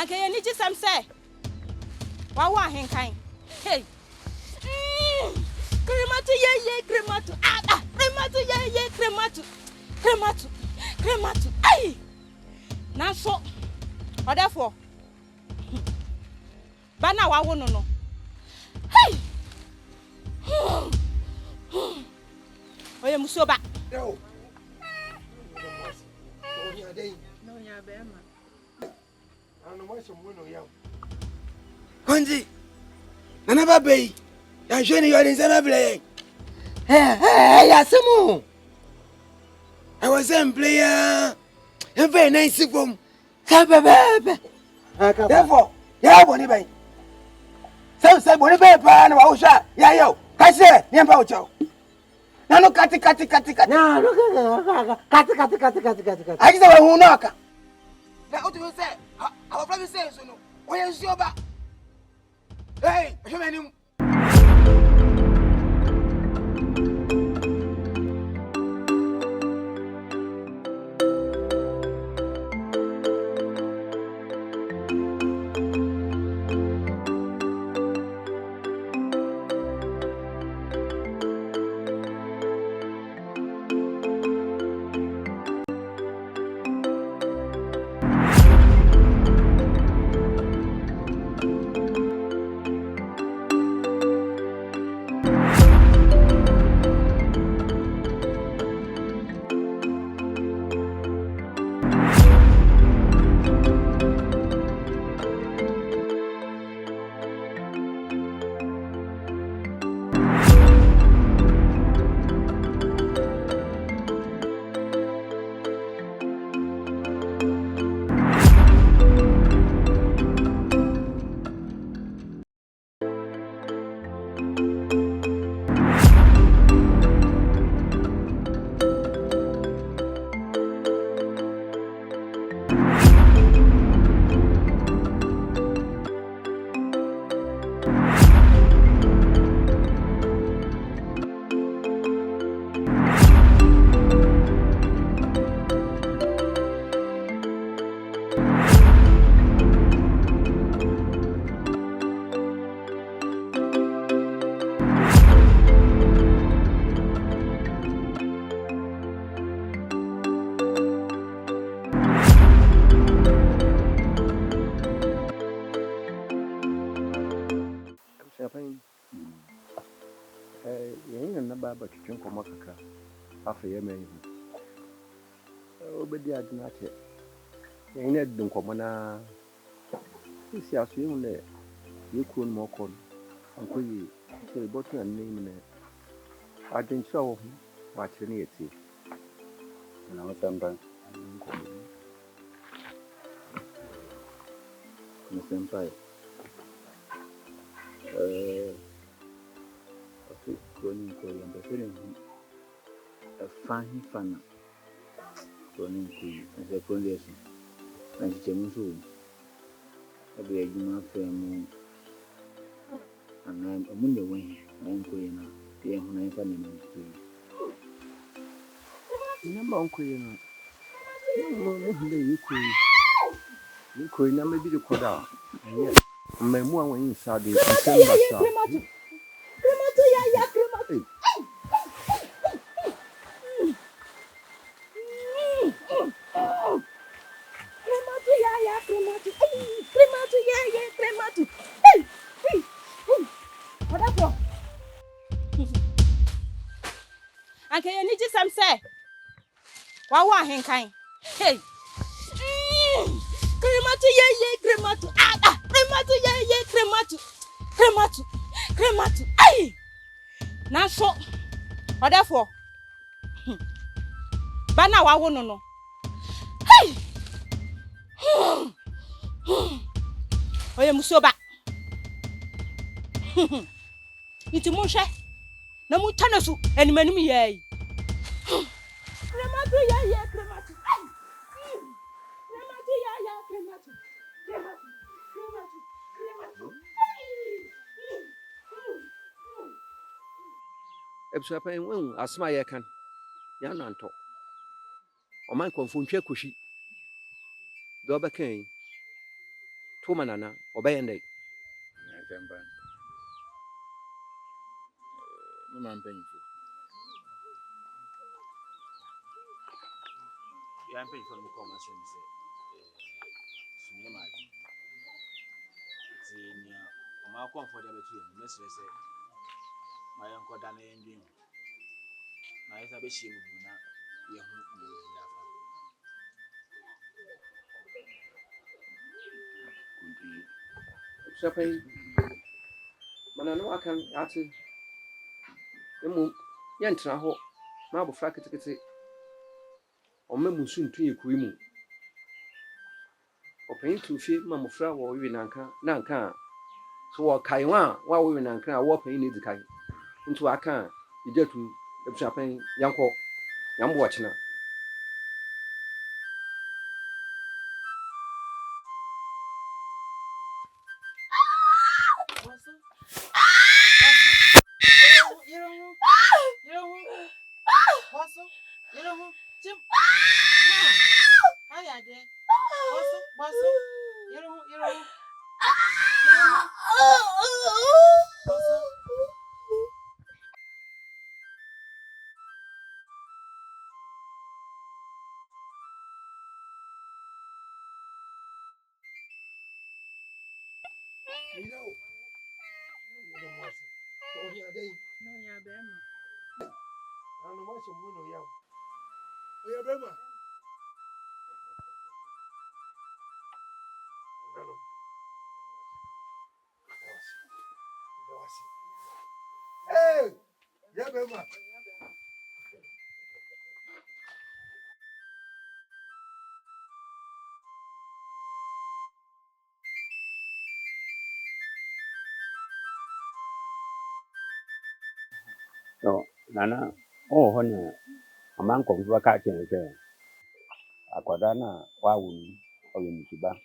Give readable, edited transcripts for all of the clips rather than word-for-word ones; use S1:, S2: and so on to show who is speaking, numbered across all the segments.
S1: Anke ni jisam say. Wa henkan. Hey. Crematu ye crematu. Ah, crematu ye crematu. Crematu. Ay. Na so. Therefore. Bana wa wo no. Hey. Oye musoba.
S2: Yo.
S3: No ya be ma.
S2: Ano mo so mo no ya. Konji. Nana ba be. Ya jeni yo ni zema play. Hey, ya semu. I was in player. And very nice from. Therefore, ya boni bay. Say boni bay pa na wa usha. Ya yo. Kase, ni mpa ucho. Nano kati.
S4: Na no kati.
S2: Akisa wa hunoka. Na utu say, our friend say so no. Oya nsioba. Hey, hwemeni.
S5: Baba kitchen ko makaka afa yeme yi obedi adina che ene dun ko mana isi asu yi ne yekun mo kon anko yi se botu an name ne adin show wa chini yeti na wasamba na senpai Koni ko yamba fere fahi fana koni ku ase kondesi na chemu so abi ajuma femu ana amunde wen na ko yena ye huna ifa ne na ku namba onko yena mo hinde yiko na mebi de koda ye mmemu awon inside December sa
S1: Crematu ya crematu. Crematu. Hey. What up? Anke ni jisam say. Wa henkan. Hey. Crematu. Ah, crematu. Ay. Na so. Therefore. Bana wa wo no. Hey. Oye musoba. Iti munhwe. Na mutanasu enimanimu yai. Crematu ya crematu. Crematu ya crematu.
S5: Ebsuapan wen asma ye kan ya nanto o man konfo ntwa koshi do ba kan to manana obey and day.
S6: No man painful. Yeah, I'm paying for the commas and say, Sunema. It's in my comfort between Miss my uncle Danny and Jim. My Isabella will not
S5: Shopping manano aka ate emu yentra ho na abofra ketekete o mamusu ntu yekui mu open tu fi mamofra wo wi nanka so wo kai wa wo wi nanka wo pen ni dikai ntu aka idatu ebusapen yanko yambo wachina
S2: Hey, yeah, Bema.
S7: So, Nana, oh, honey, a man comes back at you. Akwadana, why would you or you to back?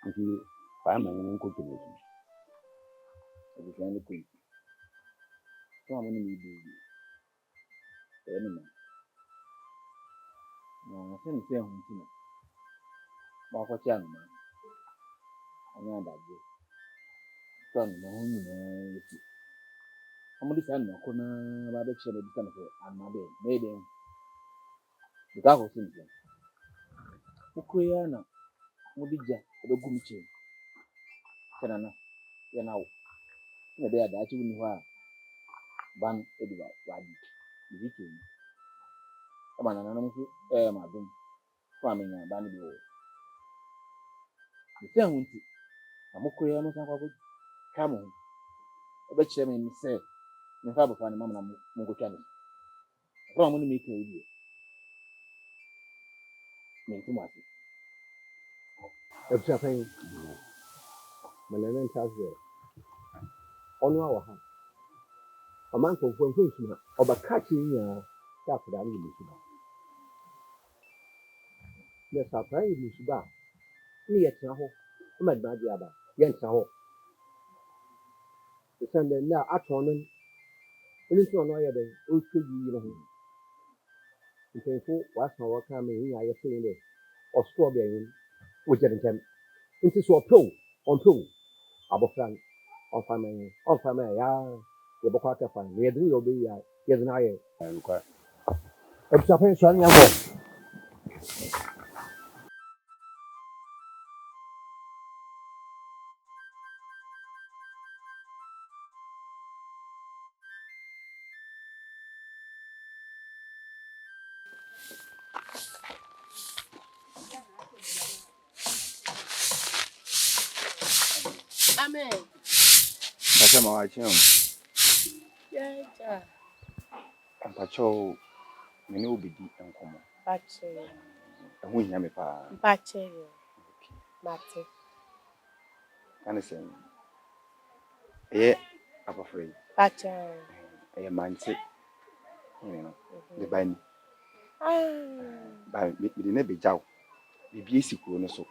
S7: If you find my own cooking, if you can quick. So, I'm going to be anyway. No, I can't say home to me. Mark Channel, I know that you. Son, no, I'm going to send no corner by the chair of the country, and my baby, maybe the dog was simple. Ukuyana, Mudija, the Gumchi. Canana, you know, they are that you know. Ban ediba wadi dike ni kama na nanu so madum kwa menya ban bi wo se hunti amokoya mo san kwa ko kamo e be kire me se me fa bofa ni mama na mo ko twa ni kwa mo ni me kan yi me ntumo ase
S5: ebusapen manana ntaze onu awa ha o man ko fon fon suma obaka chi nya ta fada ni musuba le saprai musuba ni yetra ho ma dma dia ba yentra ho sende na atono ni nti ono ya den o twi no ho ntenfo wasa waka me nya ye fe ni o store be yin o jere ntem nti so on pro abofran on fama ya ye bokwa ka fa ye dun yo be ya ye dun aye
S7: and quite
S5: ebusapen so anya go
S3: Amen.
S6: That's my watch him.
S3: Yeah.
S6: Pacho, me no be deep and come.
S3: Pache.
S6: And we have a pa.
S3: Pache. Mate.
S6: Can I say, yeah, I'm afraid.
S3: Pache.
S6: A man sick, you know, the band. By me, the neighbor jow. The BC Kuno so.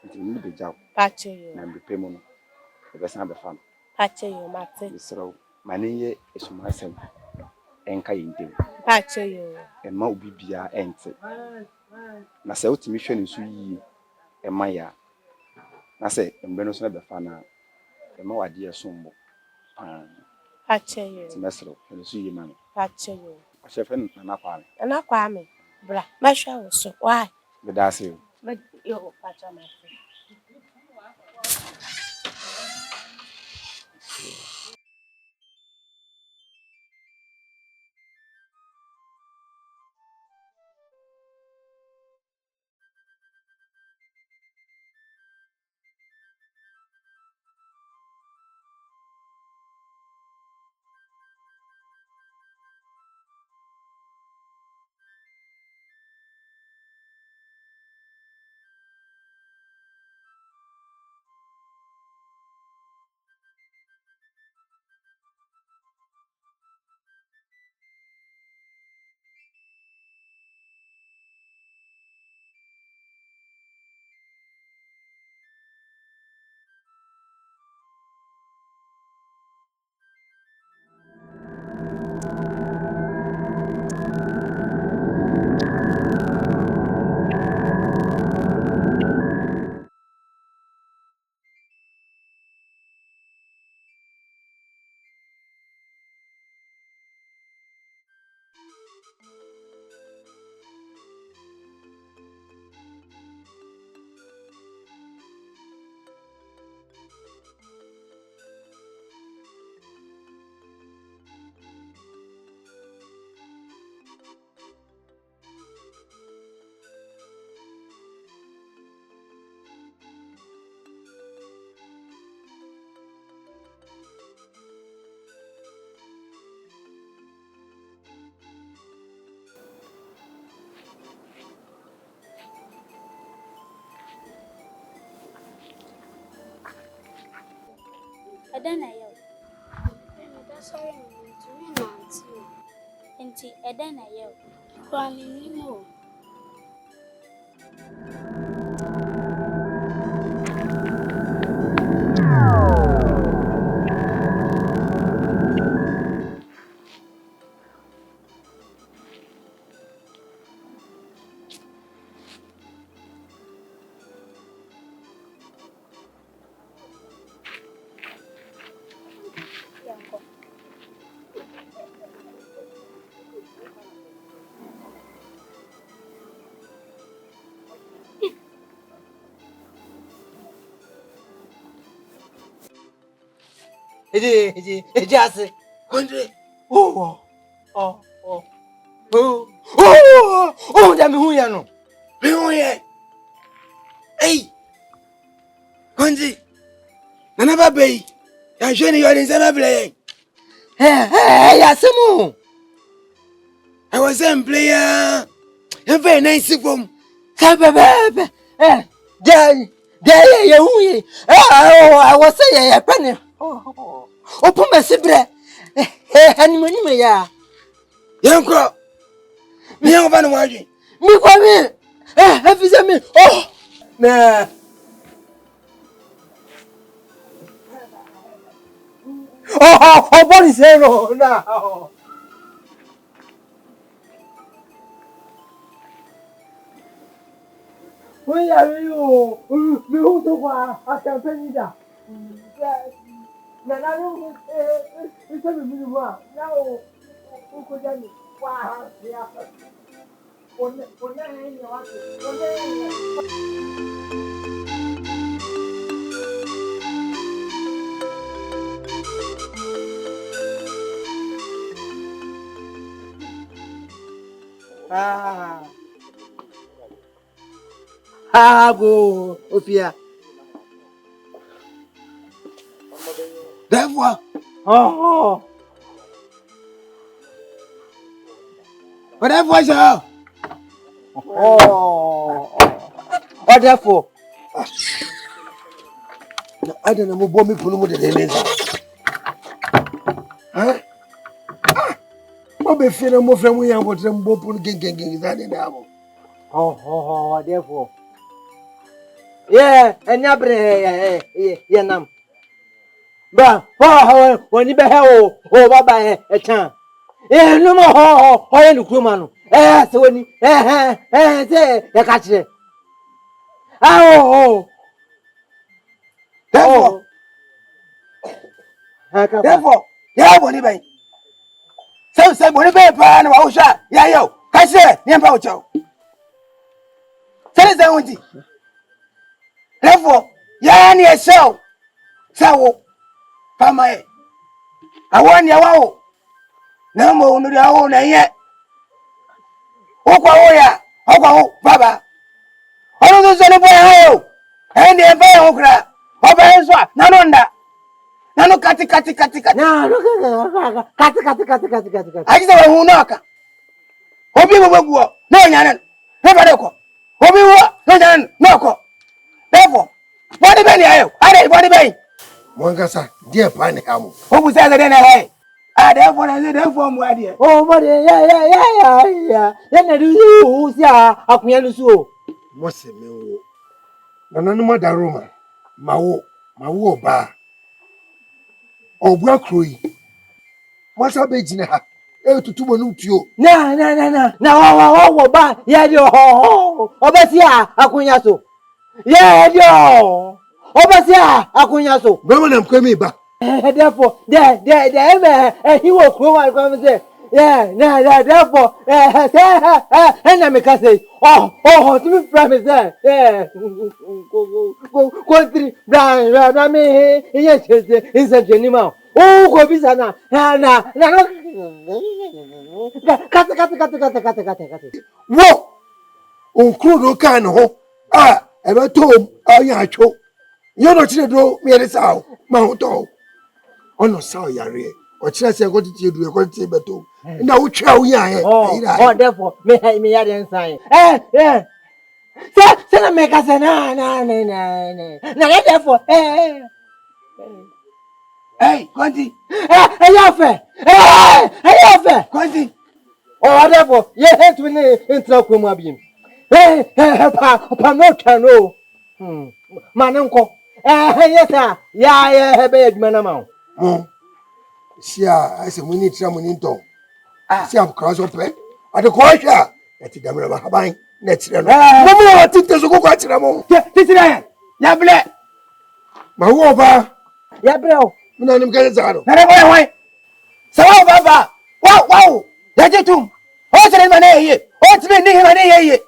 S6: It's in the jow.
S3: Pache.
S6: And the payment. The best number fan.
S3: Pache. Mate.
S6: So, my name is myself. Enka yinte.
S3: Pache.
S6: E ma obi bia ente. Na se otimi hwe ne so yi e ma ya. Na say mbeno so na be fa na e ma wade esombo.
S3: Achiaa.
S6: Semester e so yi mama.
S3: Achiaa.
S6: O chef na na kwa me.
S3: Na kwa me. Bra, ma hwa wo so. Why?
S6: Be da say.
S3: But yo, pacha ma.
S8: Edana yau. Da sorry me to me nanti o. Enti edana yau. Kwa mi mo.
S2: Ase. Andre. Da me hu ya no. Me hu ye. Hey. Andre. Nana ba bei. Ya jeni yo ni sana bile. Ya semu. I was a player. A very nice from. Kababa. Ya hu ye. I was say ya penny. Open my sibre. Ani me ya. Yanko. Me yanko ba no waji. Me kwa me. Hafiza me. Na. Body say no. Na. We are you. Me who to kwa akampenyi da. Na no it's a me wa. Now uko jani. Wa ya. Ona ni watu. Go Ofia. Therefore. Therefore, sir. Therefore. I don't know what me put on the lens. Huh? What be feeling more from we are what them both put getting that in the album. Therefore. Yeah, and yeah, nam. But when you be hell, bye a chance. No more, the crewman. So when say, you catch it. Therefore, yeah, money bay. Some say money bay pan or shot. Yeah, yo. I say, never chow. Tell us that one. Therefore, yeah, near so. So, Pama, I want your wow. No more, no, your own, yet. Okwaya, Baba. All those anybody, and the empire okra. Oba, Nanonda. Nano kati.
S4: No, look, cut.
S2: I just want to knock. Obi wo no nyanen. Never deko. Obi wo no nyanen no ko. Therefore, body ben ayo. Ade body ben.
S9: Mwangasa, dear pan ham.
S2: Obu say that na hey. Ah, therefore I say therefore mu ade.
S4: Oh, but yeah. Then do you see a queen?
S9: What's a meal? Nananuma da Roma. Mawo ba. Obwa kroi. What's a bejina ha? To two monutio.
S4: Na. Now, ba, yeah, yo. Obesia, a queen so. Yeah, yo. Obesia, a queen so.
S9: Roman and Quemi ba.
S4: Therefore, he will come and say, yeah, therefore, and I make us say, oh, to be promised, yeah, go 3, Bram, yes, is a genimal. Oh, go be sana, cut.
S9: Wo! Unkrudo can ho. Ah, ever told Ayacho. You're not do me at sao, Mount. Ono saw yare o kire se ko titi edu e ko titi beto na wo twa wo yan he
S4: oh therefore me ya den sign say na make us na therefore
S2: Hey, Conti.
S4: Hey,
S2: Conti.
S4: oh therefore ye hate me intra ko mu abim pa no can no manenko yes ya be aduma na ma
S9: mo sia ase mo ni tra mo ni nton sia ko so pe ade ko hwa eti damra ba haban na tire no mo mo tite so ko tire mo
S2: Titire. Ya ble.
S9: ma wo ba
S4: ya bro
S9: mo na nim ka za no
S2: Na boy hoy. Sawa baba. Wow. Ya jetum. O tere ma na ye. O tere ni ma na ye.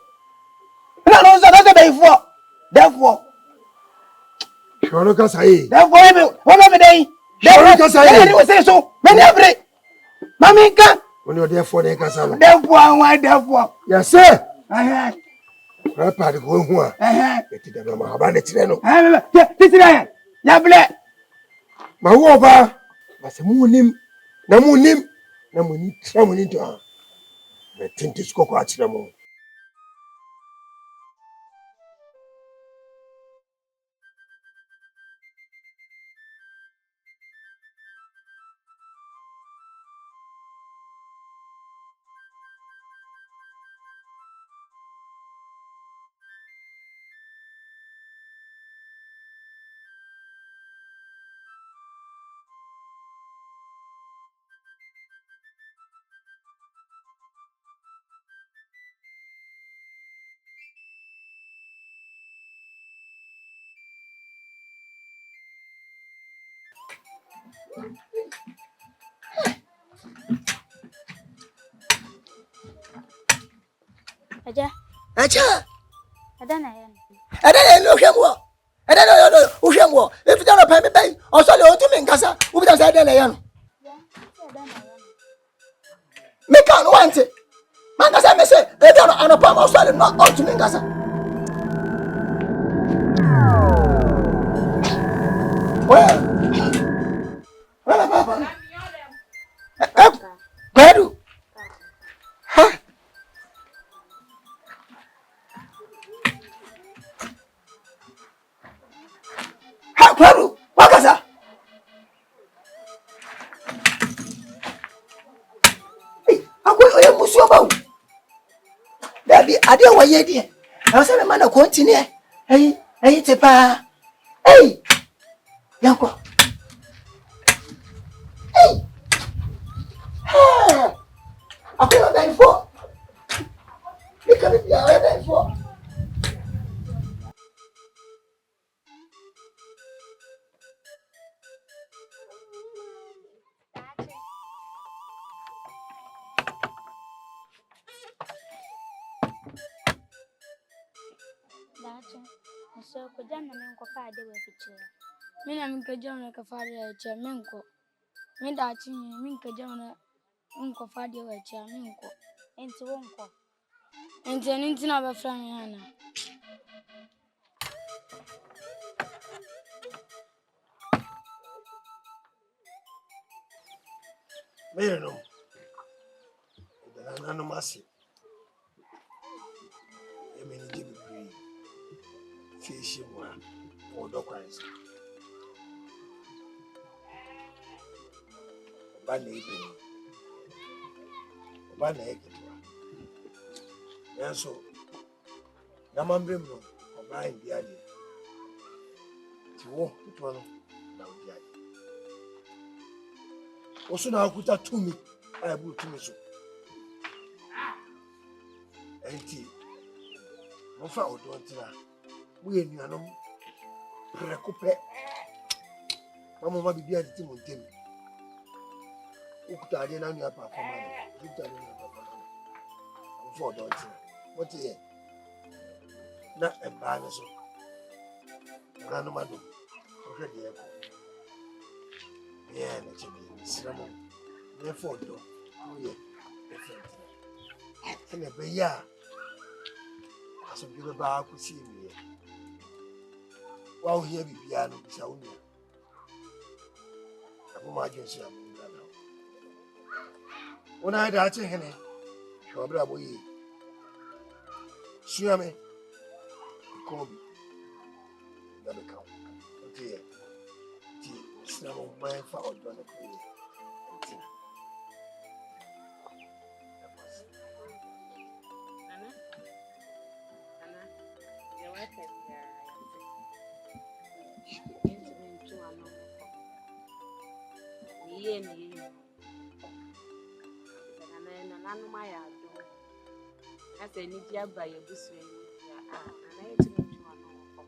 S2: Na no so na be ifo. Therefore,
S9: shoro ka sai
S2: me wona me dai.
S9: shoro ka sai
S2: Ni we say so. Me ni abre. Mami kan.
S9: oni o therefore dey ka sa no
S2: Therefore, I therefore.
S9: ya se
S2: Eh.
S9: rapa de ko hu a eti damra ma haban na tire no
S2: Titire. Ya ble.
S9: ma wo ba ba se mo nim na mo ni tra mo ni to a na tinte so ko tire mo
S8: Achiaa.
S2: Acha.
S8: Na yan.
S2: No hwemo. No hwemo. If you don't pay me pay, o so le o tu me nkasa. Wo bi ta say na ya no. Me kan want it. Man kasa me say, e do no anopa o so le no o tu me nkasa. Well, papa. Kwadwo. Ha. Ha, Kwadwo. Wakasa. Akoy oye musuo ba. Dabi ade wo ye die. Na se me man na continue. Hey te pa. Hey. Yanko. Hey. Ha. Akoy o dai fo. Ni ka bi ya dai fo.
S8: Dacha. So ko janna men ko fa de we fiche. Mina min ka janna ka fa de che men ko. Min dachi min ka janna ko fa de we che men ko. Enti won ko. Enti na ba fra me ana.
S9: Mary no. The nano massive. I mean, give me free. Fishing one or dog eyes. Banny, Banny, and so Naman Brim or buying the idea. To walk it one now the idea. Also, now put that to me. I will to me so. Auntie, no foul don't tell. We ain't no preoccupé. Mamma be behind the team on Timmy. Ukta de na nua papa ma no ukta de na papa no for don't what here na e ba no so na no mado ohwe de e ko yeah na chibi siramo me for do oh yeah different ene be ya aso bi be ba ku si mi wa o here bibia no bisa wo nua abu ma agency am when I had a henny, Shabra boy. Suame, Kobe, never count. Okay, it's now my fault. Don't agree.
S3: Nanu ma ya do. Asa ni dia ba ye busu ni ya na ye tinu twa no ko.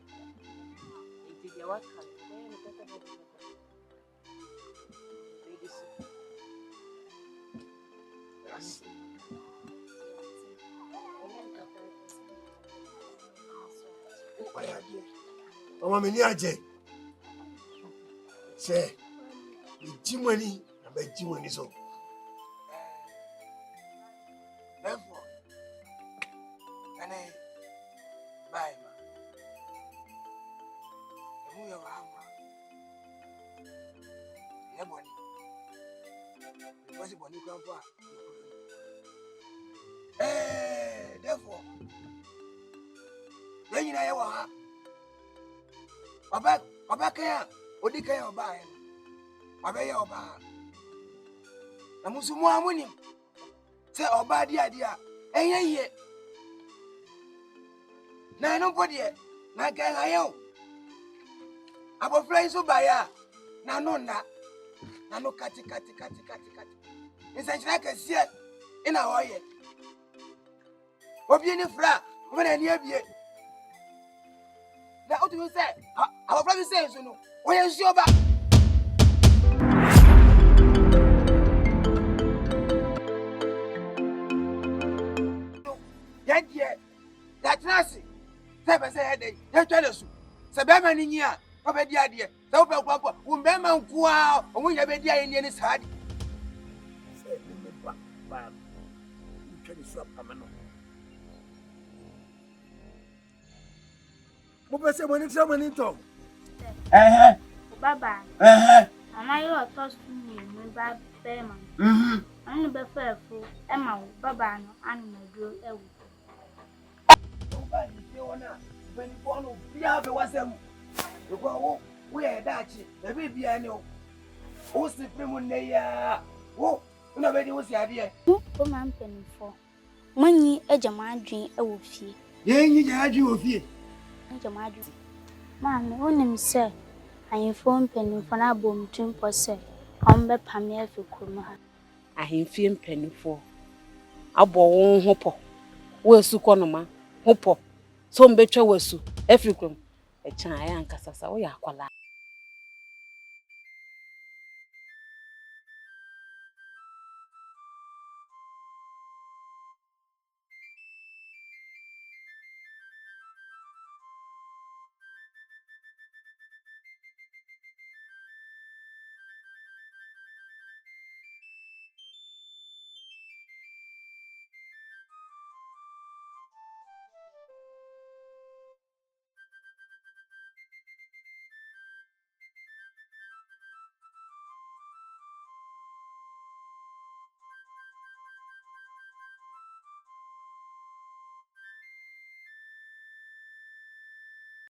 S3: Enti dia waka na ye no pete na do. Baby so. Yes.
S9: Mama me ni aje. Say, the Jimani, I bet Jimani so. Therefore, and I buy ma. The movie of Hama. Yeah, Bonnie. Because the Bonnie Grandpa. Therefore, then you know what? Obaka, Odika, Oba, Obey Oba. The Musumo Amunim. Say Oba, dear, ye. Now, nobody, now can I know. About flying so by ya. Now, no, now, no, catty. It's like a set in our way. Obi any fra, when I near you. Now, what do you say? Our brother says, you know, when you see about. Yet, that Nancy, 7 say, they tell us. Sabama in here, Papa the idea. So, Papa, whom Bama Kua, and we have a dear Indian is hard. Say, Bab, you can swap a man. What say when it's someone in talk?
S8: Baba. Am I your toast to me, Bab Beman? I'm the faithful, Emma, Baba, and my girl.
S9: When you want to be out of wasem, you go, where that the baby I know. Who's the primunea? Who, nobody was the idea.
S8: Oh, man, penny for money, a Jaman dream, a woofy.
S9: Yea, you had you of ye.
S8: Mammy, when him say, I inform penny for our boom to possess. I'm the Pamia for Kuma.
S3: I inform penny for. A bow hopper. Where's Sukonoma? Hopper. Some better was so. Every groom. A China and Cassasa, we are quite.